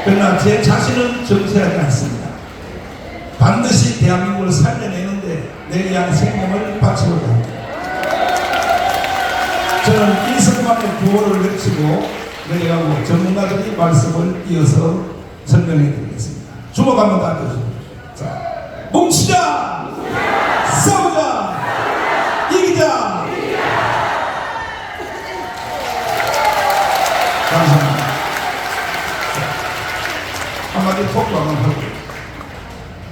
그러나 제 자신은 정체하지 않습니다. 반드시 대한민국을 살려내는데 내 양 생명을 바치고자 합니다. 저는 이승만의 구호를 외치고 내려가고 전문가들이 말씀을 이어서 설명해 드리겠습니다. 주먹 한번 다 떼주십시오. 자, 뭉치자! 싸우자! 이기자! 감사합니다. 한마디 토크 한번 하고,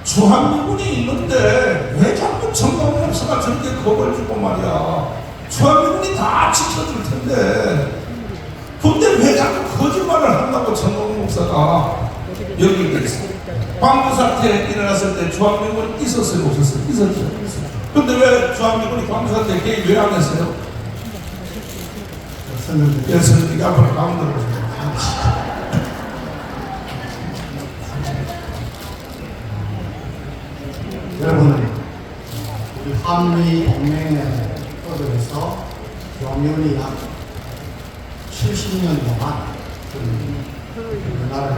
주한미군이 있는데 왜 자꾸 정강목사가 저렇게 겁을 주고 말이야. 주한미군이 다 지켜줄 텐데 근데 왜 자꾸 거짓말을 한다고 정강목사가 여기 있어. 광부 사태 일어났을 때 주한미군 있었어요, 없었어요? 있었죠. 근데 왜 주한미군이 광부 사태 개입 왜 안 했어요? 선생님이 앞으로 가운데로 오세요. 여러분, 우리 한미 동맹의 터전에서 주한미군이 약 70년 동안 우리나라를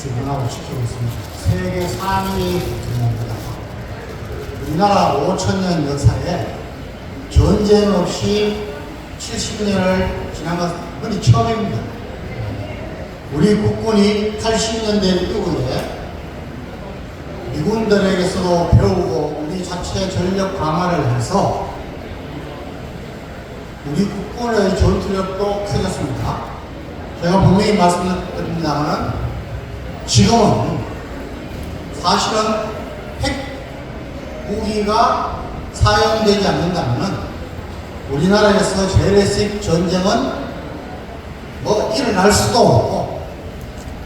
주권하고 지키고 있습니다. 세계 3위 국가입니다. 우리나라 5천년 역사에 전쟁 없이 70년을 지난 것은 처음입니다. 우리 국군이 80년대 이후에 미군들에게서도 배우고 우리 자체 전력 강화를 해서 우리 국군의 전투력도 커졌습니다. 제가 분명히 말씀드립니다만 지금은 사실은 핵 무기가 사용되지 않는다면 우리나라에서 재래식 전쟁은 뭐 일어날 수도 없고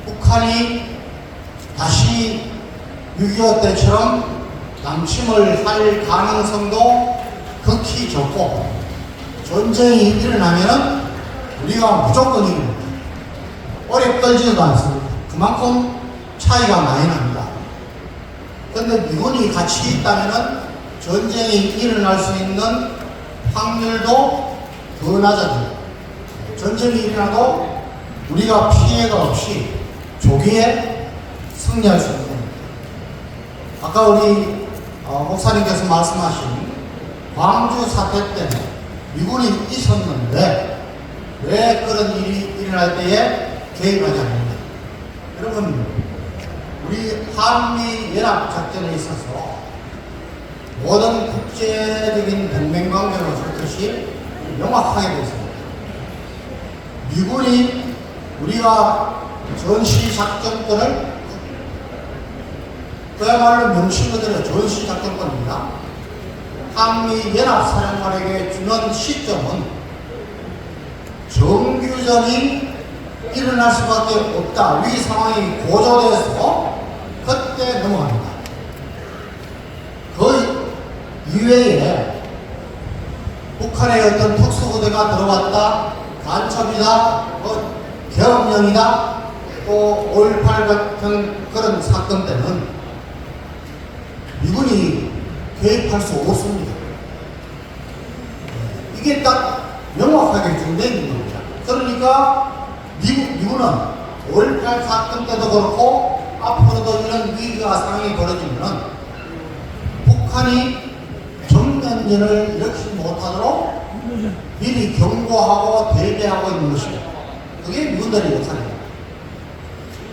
북한이 다시 6.25 때처럼 남침을 할 가능성도 극히 적고 전쟁이 일어나면 우리가 무조건 이깁니다. 오래 떨지도 않습니다. 그만큼 차이가 많이 납니다. 그런데 미군이 같이 있다면 전쟁이 일어날 수 있는 확률도 더 낮아집니다. 전쟁이 일어나도 우리가 피해가 없이 조기에 승리할 수 있는 겁니다. 아까 우리 목사님께서 말씀하신 광주 사태 때문에 미군이 있었는데 왜 그런 일이 일어날 때에 개입하지 않는가? 여러분, 우리 한미연합작전에 있어서 모든 국제적인 동맹관계로 좋듯이 명확하게 되어 있습니다. 미군이 우리가 전시작전권을 그야말로 명칭 그대로 전시작전권입니다. 한미연합사령관에게 주는 시점은 정규전이 일어날 수밖에 없다. 위 상황이 고조돼서 그때 넘어갑니다. 그 이외에 북한의 어떤 특수부대가 들어왔다, 간첩이다, 계엄령이다, 또 5.18 같은 그런 사건 때는 미군이 개입할 수 없습니다. 이게 딱 명확하게 준비되어 있는 겁니다. 그러니까 미군은 5.18 사건 때도 그렇고 앞으로도 이런 위기가 상황이 벌어지면 북한이 정면전을 일으키지 못하도록 미리 경고하고 대비하고 있는 것입니다. 그게 미군들의 역할입니다.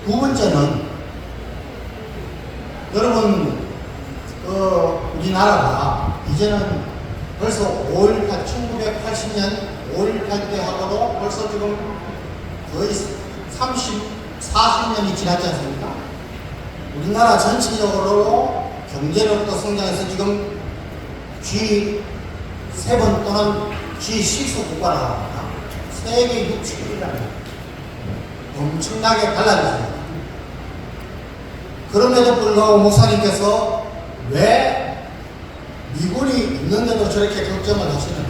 두 번째는 여러분 우리나라가 이제는 벌써 5.18, 1980년 5.18 때하고도 벌써 지금 거의 40년이 지났지 않습니까? 우리나라 전체적으로 경제력도 성장해서 지금 G7 또는 G6 국가라고 합니다. 세계 6, 7위라는 엄청나게 달라졌습니다. 그럼에도 불구하고 목사님께서 왜 미군이 있는데도 저렇게 걱정을 하시는가?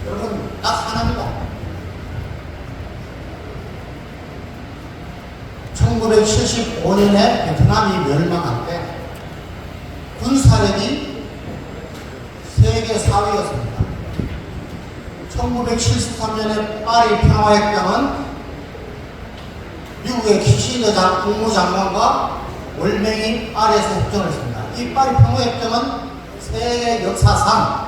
여러분 딱 하나입니다. 1975년에 베트남이 멸망할 때 군사력이 세계 4위였습니다. 1973년에 파리 평화협정은 미국의 키신저 국무장관과 월맹이 파리에서 협정을 했습니다. 이 파리 평화협정은 세계 역사상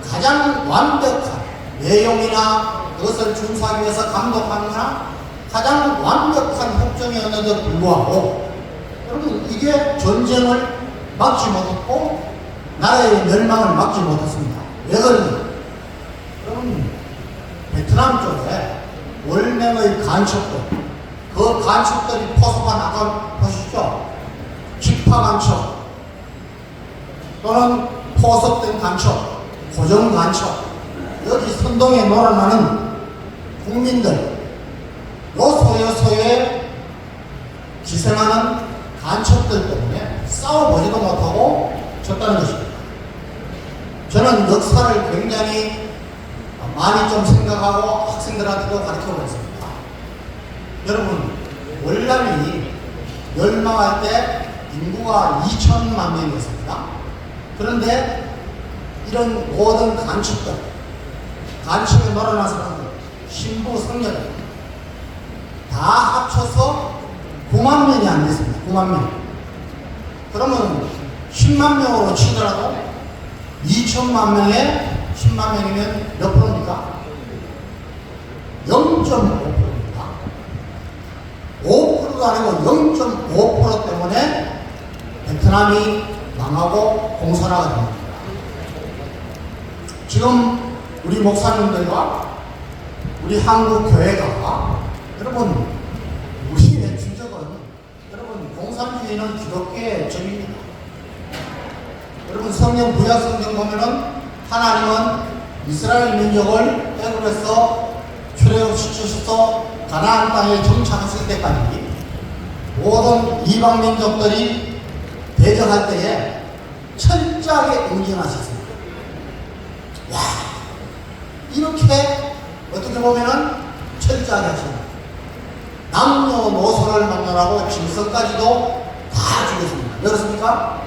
가장 완벽한 내용이나 그것을 준수하기 위해서 감독하거나 가장 완벽한 협정이었는데도 불구하고 여러분 이게 전쟁을 막지 못했고 나라의 멸망을 막지 못했습니다. 왜 그러냐? 여러분 베트남 쪽에 월맹의 간첩들 그 간첩들이 포섭한 아까 보시죠? 직파 간첩 또는 포섭된 간첩 고정 간첩 여기 선동에 놀아나는 국민들 요소요소에 기생하는 간첩들 때문에 싸워보지도 못하고 졌다는 것입니다. 저는 역사를 굉장히 많이 좀 생각하고 학생들한테도 가르쳐보고 있습니다. 여러분 월남이 멸망할 때 인구가 2천만 명이었습니다. 그런데 이런 모든 간첩들 간첩에 놀아난 사람들 신부 성녀들 다 합쳐서 9만 명이 안 됐습니다. 9만 명. 그러면 10만 명으로 치더라도 2천만 명에 10만 명이면 몇 프로입니까? 0.5%입니다. 5%도 아니고 0.5% 때문에 베트남이 망하고 공산화가 됩니다. 지금 우리 목사님들과 우리 한국 교회가 여러분 우리의 주적은 여러분 공산주의는 기독교의 점입니다. 여러분 성경 구약 성경 보면은 하나님은 이스라엘 민족을 애굽에서 출애굽시키셔서 가나안 땅에 정착했을 때까지 모든 이방 민족들이 대적할 때에 철저하게 응징하셨습니다. 야, 이렇게 어떻게 보면은 철저하게 하십니다. 남녀노소를 만나라고 짐승까지도 다 죽였습니다. 그렇습니까?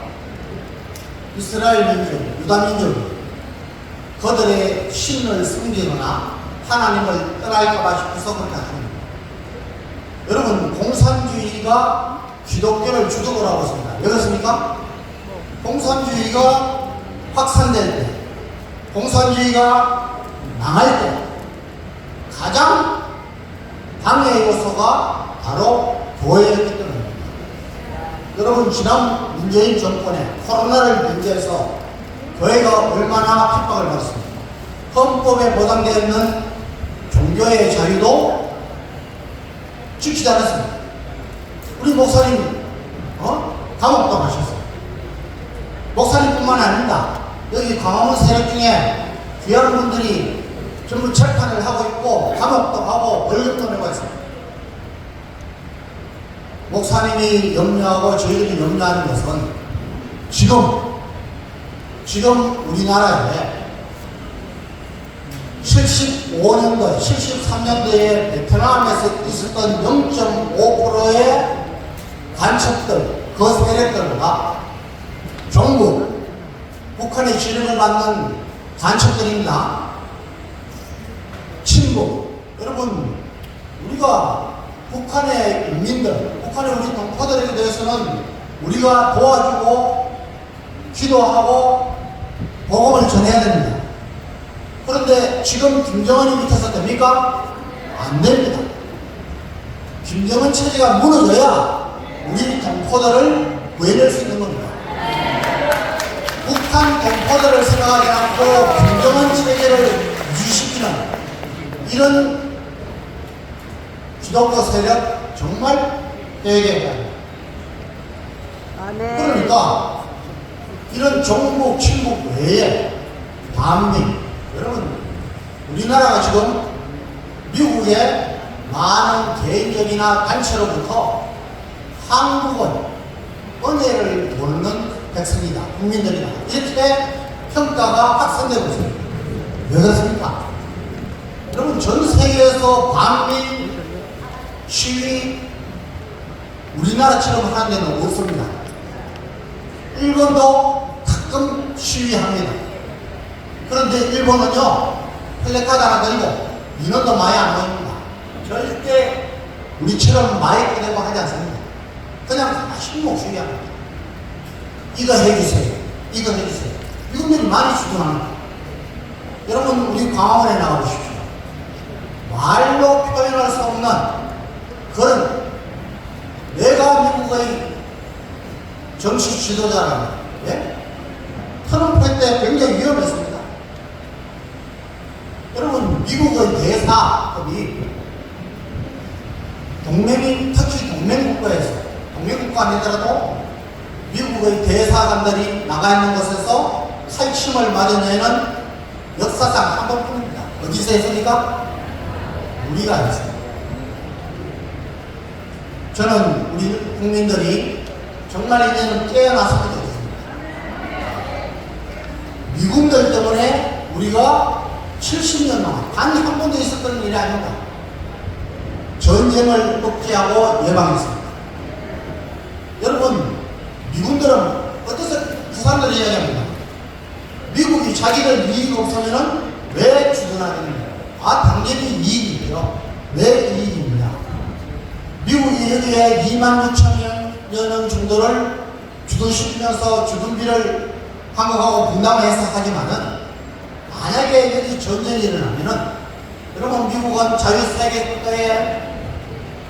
이스라엘 민족, 유다 민족이 그들의 신을 숨기거나 하나님을 떠날까봐 싶어서 그렇게 합니다. 여러분 공산주의가 기독교를 주도를 하고 있습니다. 왜 그렇습니까? 공산주의가 확산될 때 공산주의가 망할 때 가장 방해 요소가 바로 교회였기 때문입니다. 여러분 지난 문재인 정권에 코로나를 문제해서 교회가 얼마나 핍박을 받았습니까? 헌법에 보장되어 있는 종교의 자유도 지키지 않았습니다. 우리 목사님 감옥도 가셨어요. 목사님뿐만 아닙니다. 여기 광화문 세력 중에 귀한 분들이 전부 재판을 하고 있고 감옥도 가고 벌금도 내고 있습니다. 목사님이 염려하고 저희들이 염려하는 것은 지금 우리나라에 75년도, 73년도에 베트남에서 있었던 0.5%의 간첩들, 그 세력들과 종북, 북한의 지령을 받는 간첩들입니다. 친구, 여러분 우리가 북한의 인민들, 북한의 우리 동포들에 대해서는 우리가 도와주고 기도하고 복음을 전해야 됩니다. 그런데 지금 김정은이 밑에서 됩니까? 안 됩니다. 김정은 체제가 무너져야 우리 동포들을 구해낼 수 있는 겁니다. 북한 동포들을 생각하지 않고 공정한 체제를 유지시키는 이런 기독교 세력 정말 되게 합니다. 그러니까 이런 종북, 친북 외에 반미, 여러분 우리나라가 지금 미국의 많은 개인적이나 단체로부터 한국은 은혜를 모르는 백성이다, 국민들이다, 이렇게 평가가 확산되고 있습니다. 왜 그렇습니까? 여러분 전 세계에서 반미 시위 우리나라처럼 하는 데는 없습니다. 일본도 가끔 시위합니다. 그런데 일본은요, 플래카드 하나 들고 인원도 많이 안 모입니다. 절대 우리처럼 마이크 대고 하지 않습니다. 그냥 신목 시위합니다. 이거 해주세요, 이거 해주세요. 미국들이 많이 주둔합니다. 여러분 우리 광화문에 나가보십시오. 말로 표현할 수 없는 그런, 내가 미국의 정치 지도자라면, 예? 트럼프 때 굉장히 위험했습니다. 여러분 미국의 대사급이 동맹인, 특히 동맹국가에서, 동맹국가 아니더라도 미국의 대사관들이 나가 있는 곳에서 칼침을 맞은 예는 역사상 한 번뿐입니다. 어디서 했습니까? 우리가 했습니다. 저는 우리 국민들이 정말 이제는 깨어났으면 좋겠습니다. 미군들 때문에 우리가 70년 동안 단 한 번도 있었던 일이 아닙니다. 전쟁을 억제하고 예방했습니다. 여러분 미군들은 어디서 그 사람들이 이야기합니다. 미국이 자기들 이익이 없으면 왜 주둔하겠느냐. 아, 당연히 이익이죠. 왜 이익입니다. 미국이 여기에 26,000여 명 정도를 주둔시키면서 주둔비를 한국하고 분담해서 하지만은, 만약에 여기 전쟁이 일어나면은, 여러분 미국은 자유세계 국가의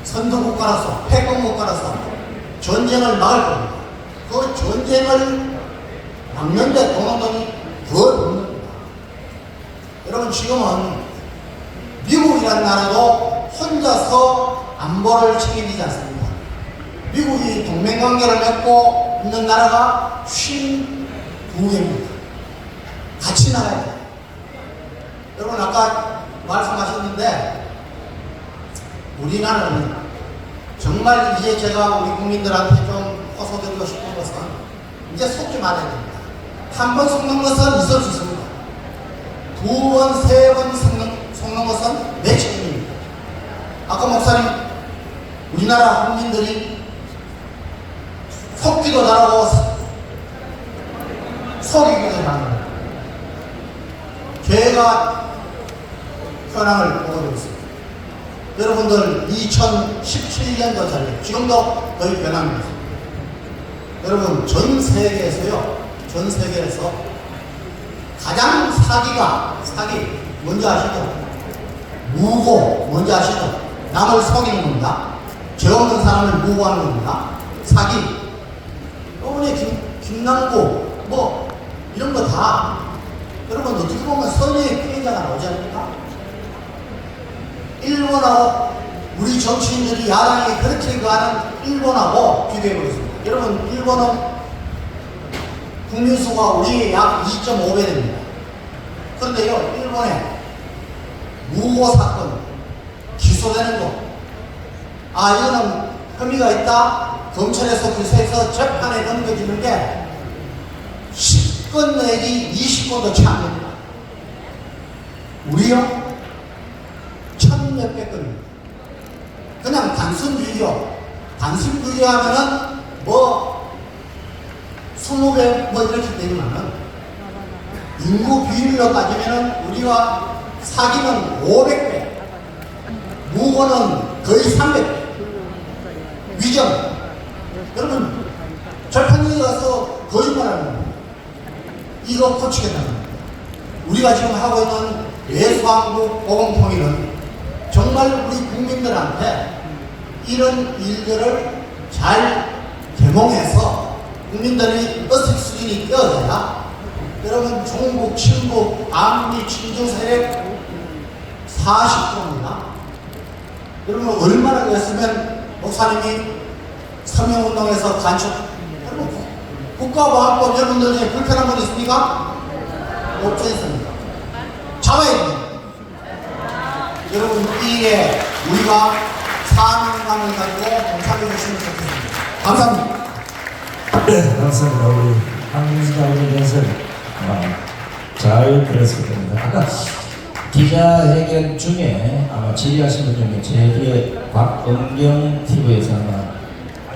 선도국가로서, 패권국가로서 전쟁을 막을 겁니다. 그 전쟁을 막는데 도는 돈이 더 없는 겁니다. 여러분 지금은 미국이라는 나라도 혼자서 안보를 책임지지 않습니다. 미국이 동맹관계를 맺고 있는 나라가 52개입니다. 같이 나가야 돼요. 여러분 아까 말씀하셨는데, 우리나라는 정말 이제 제가 우리 국민들한테 좀 호소드리고 싶은 것은, 이제 속지 말아야 됩니다. 한 번 속는 것은 있을 수 있습니다. 두 번, 세 번 속는 것은 내 책임입니다. 아까 목사님, 우리나라 국민들이 속기도 잘하고 속이기도 잘합니다. 제가 현황을 보고 있습니다. 여러분들 2017년도 전에, 지금도 거의 변함입니다. 여러분 전 세계에서요, 전 세계에서 가장 사기 뭔지 아시죠? 무고 뭔지 아시죠? 남을 속이는 겁니다. 죄 없는 사람을 무고하는 겁니다. 사기. 이번에 김남국 뭐 이런 거 다 여러분 어떻게 보면 선의의 피해자가 나오지 않습니까? 일본하고 우리 정치인들이 야당이 그렇게 가는 일본하고 비교해보겠습니다. 여러분 일본은 국민수가 우리의 약 2.5배 됩니다. 그런데요, 일본에 무고 사건 기소되는 거, 아 이거는 혐의가 있다, 검찰에서 기소해서 재판에 넘겨지는 게 10건 내지 20건도 채 안 됩니다. 우리요 1000몇백 건입니다. 그냥 단순 비교하면은 뭐 20배 뭐 이렇게 되지만은, 인구 비율로 따지면은 우리가 사기는 500배, 무고는 거의 300배, 위정. 여러분 재판에 가서 거짓말하는 겁니다. 이거 고치겠다는 겁니다. 우리가 지금 하고 있는 예수한국 보건통일은 정말 우리 국민들한테 이런 일들을 잘 개몽해서 국민들이 의식 수준이 뛰어져야 여러분 종북, 친북, 안미, 친중 세력 40조입니다. 여러분 얼마나 그랬으면 목사님이 서명운동에서 간첩, 여러분 국가보안법 여러분들 중에 불편한 분 있습니까? 없지 않습니까? 잡아야 됩니다. 여러분 이 일에 우리가 사명감을 가지고 동참해 주시면 좋겠습니다. 감사합니다. 네, 감사합니다. 우리 한민수장님 연설 잘 들었을 겁니다. 아까 기자회견 중에 아마 질의하신 분 중에 제 뒤에 곽은경 TV에서 아마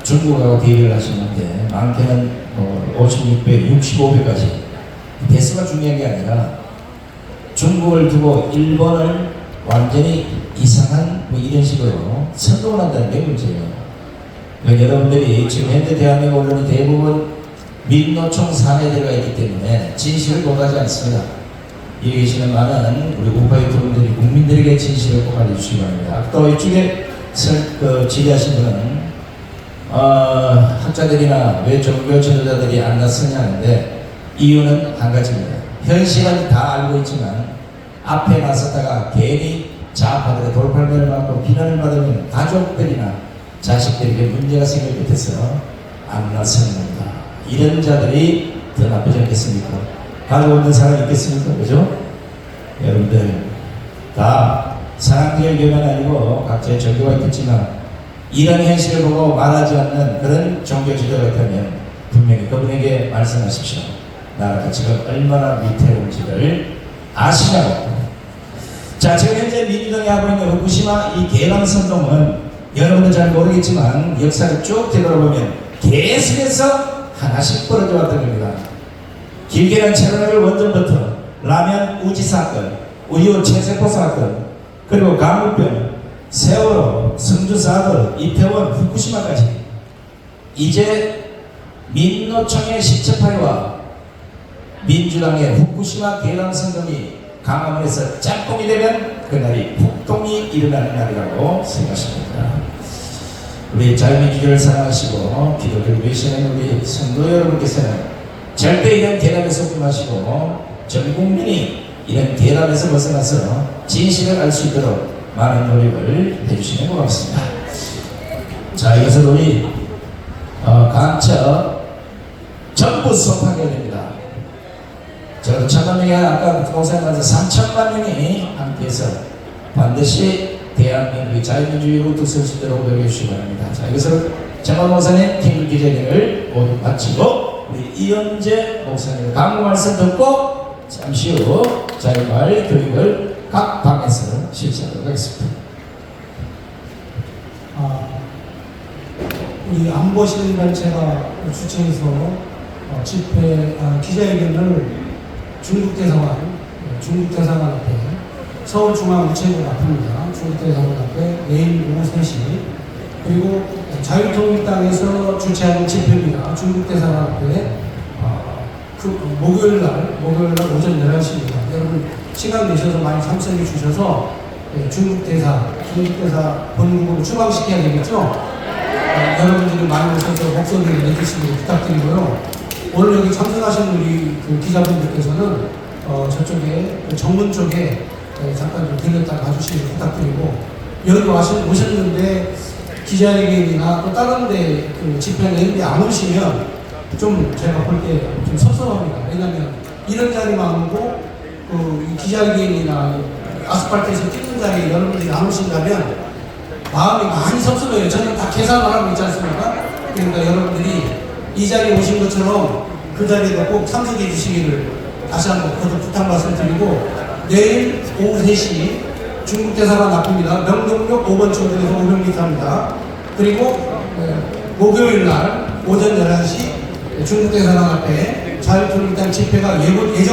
중국하고 대결을 하시는데 많게는 56배, 65배까지 배수가 중요한 게 아니라 중국을 두고 일본을 완전히 이상한 이런 식으로 선동을 한다는 게 문제예요. 여러분들이 지금 현재 대한민국 언론이 대부분 민노총 산에 들어가 있기 때문에 진실을 보도하지 않습니다. 여기 계시는 많은 우리 우파 유튜브분들이 국민들에게 진실을 꼭 알려주시기 바랍니다. 또 이쪽에 질의하신 분은 학자들이나 왜 종교 지도자들이 안 나서냐 하는데 이유는 한 가지입니다. 현실은 다 알고 있지만 앞에 나섰다가 괜히 좌파들의 돌팔매를 맞고 비난을 받으면 가족들이나 자식들에게 문제가 생길 듯해서 안 나서는 겁니다. 이런 자들이 더 나쁘지 않겠습니까? 가지고 있는 사람이 있겠습니까? 그죠? 여러분들 다 사랑제일 교회는 아니고 각자의 종교가 있겠지만 이런 현실을 보고 말하지 않는 그런 종교 지도가 있다면 분명히 그분에게 말씀하십시오. 나라가 지금 얼마나 위태로운지를 아시냐고. 자, 지금 현재 민주당이 하고 있는 후쿠시마 이 개방선동은 여러분들 잘 모르겠지만 역사를 쭉 되돌아보면 계속해서 하나씩 벌어져 왔던 겁니다. 길게는 체르노빌 원전부터 라면 우지 사건, 우유 체세포 사건, 그리고 강우병, 세월호, 성주사드, 이태원, 후쿠시마까지 이제 민노총의 십처파리와 민주당의 후쿠시마 개방선동이 강화문에서 짬뽕이 되면 그날이 폭동이 일어나는 날이라고 생각하십니다. 우리 자유민주주의를 사랑하시고 기독교를 위시하는 우리 성도 여러분께서는 절대 이런 대답에 속지 마시고 전 국민이 이런 대답에서 벗어나서 진실을 알 수 있도록 많은 노력을 해주시면 고맙습니다. 자, 이것은 우리 간첩 전부 수업하게 됩니다. 저도 1,000만 명이 아까 공사님한테 3,000만 명이 함께해서 반드시 대한민국의 자유민주주의로 득설 수 있도록 노력해 주시기 바랍니다. 자, 이것을 정원 목사님 팀 기자회견을 모두 마치고 우리 이현재 목사님의 강구 말씀 듣고 잠시 후 자유마을 교육을 각 방에서 실시하도록 하겠습니다. 우리 안보시민단체가 주최해서 기자회견을 중국대사관 앞에 서울중앙우체국 앞입니다. 중국대사관 앞에 내일 오후 3시 그리고 자유통일당에서 주최하는 집회입니다. 중국대사관 앞에 목요일날 오전 11시입니다. 여러분 시간 내셔서 많이 참석해 주셔서 중국대사 본국으로 추방시켜야 되겠죠? 여러분들이 많이 오셔서 목소리를 내주시길 부탁드리고요. 오늘 여기 참석하신 우리 기자분들께서는 저쪽에 정문 쪽에 잠깐 좀 들렸다 가주시길 부탁드리고 여기 오셨는데 기자회견이나 또 다른 데 집회나 이런 데 안 오시면 좀 제가 볼 때 좀 섭섭합니다. 왜냐면 이런 자리만 오고 기자회견이나 아스팔트에서 찍는 자리에 여러분들이 안 오신다면 마음이 많이 섭섭해요. 저는 다 계산을 하고 있지 않습니까? 그러니까 여러분들이 이 자리에 오신 것처럼 그 자리에도 꼭 참석해 주시기를 다시 한번 거듭 부탁 말씀드리고 내일 오후 3시 중국대사관 앞입니다. 명동역 5번 출구에서 500m입니다. 그리고 목요일날 오전 11시 중국대사관 앞에 자유통일당 집회가 예정되어